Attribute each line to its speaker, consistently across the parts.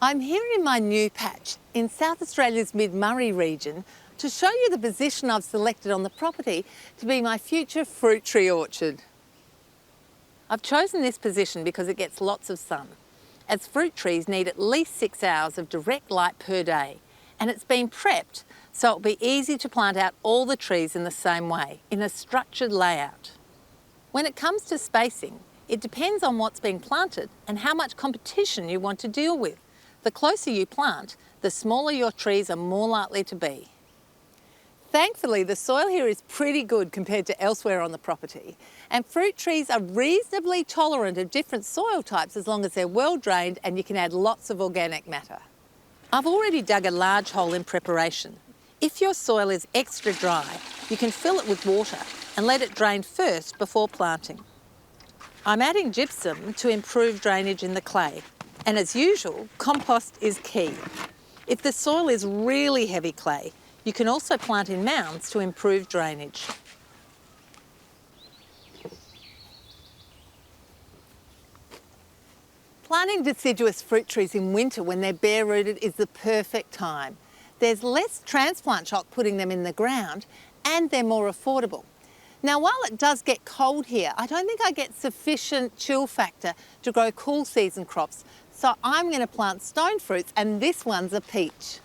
Speaker 1: I'm here in my new patch in South Australia's Mid-Murray region to show you the position I've selected on the property to be my future fruit tree orchard. I've chosen this position because it gets lots of sun, as fruit trees need at least 6 hours of direct light per day, and it's been prepped so it'll be easy to plant out all the trees in the same way, in a structured layout. When it comes to spacing, it depends on what's being planted and how much competition you want to deal with. The closer you plant, the smaller your trees are more likely to be. Thankfully, the soil here is pretty good compared to elsewhere on the property, and fruit trees are reasonably tolerant of different soil types as long as they're well drained and you can add lots of organic matter. I've already dug a large hole in preparation. If your soil is extra dry, you can fill it with water and let it drain first before planting. I'm adding gypsum to improve drainage in the clay, and as usual, compost is key. If the soil is really heavy clay, you can also plant in mounds to improve drainage. Planting deciduous fruit trees in winter when they're bare-rooted is the perfect time. There's less transplant shock putting them in the ground and they're more affordable. Now, while it does get cold here, I don't think I get sufficient chill factor to grow cool season crops, so I'm going to plant stone fruits, and this one's a peach.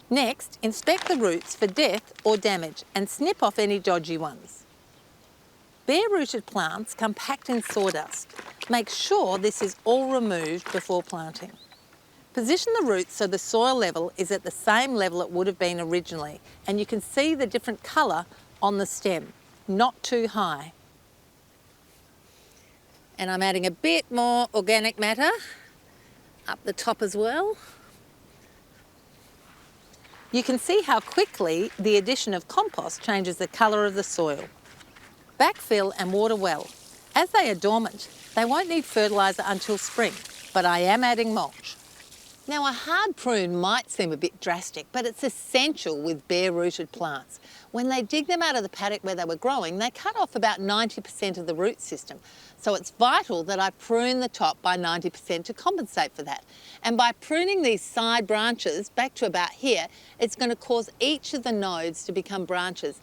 Speaker 1: Next, inspect the roots for death or damage and snip off any dodgy ones. Bare-rooted plants come packed in sawdust. Make sure this is all removed before planting. Position the roots so the soil level is at the same level it would have been originally, and you can see the different colour on the stem, not too high. And I'm adding a bit more organic matter up the top as well. You can see how quickly the addition of compost changes the colour of the soil. Backfill and water well. As they are dormant, they won't need fertiliser until spring, but I am adding mulch. Now, a hard prune might seem a bit drastic, but it's essential with bare-rooted plants. When they dig them out of the paddock where they were growing, they cut off about 90% of the root system. So it's vital that I prune the top by 90% to compensate for that. And by pruning these side branches back to about here, it's going to cause each of the nodes to become branches.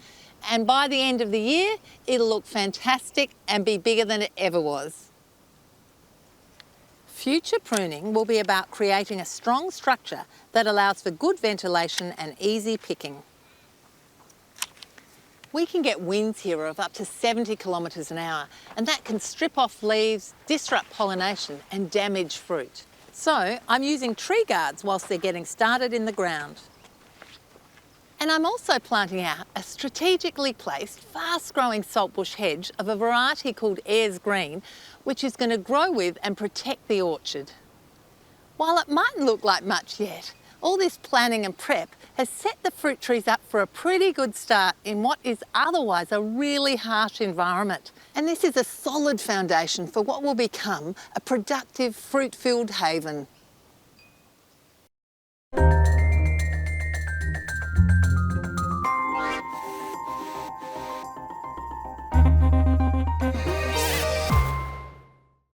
Speaker 1: And by the end of the year, it'll look fantastic and be bigger than it ever was. Future pruning will be about creating a strong structure that allows for good ventilation and easy picking. We can get winds here of up to 70 kilometres an hour, and that can strip off leaves, disrupt pollination and damage fruit. So I'm using tree guards whilst they're getting started in the ground. And I'm also planting out a strategically placed, fast-growing saltbush hedge of a variety called Ayers Green, which is going to grow with and protect the orchard. While it mightn't look like much yet, all this planning and prep has set the fruit trees up for a pretty good start in what is otherwise a really harsh environment. And this is a solid foundation for what will become a productive fruit-filled haven.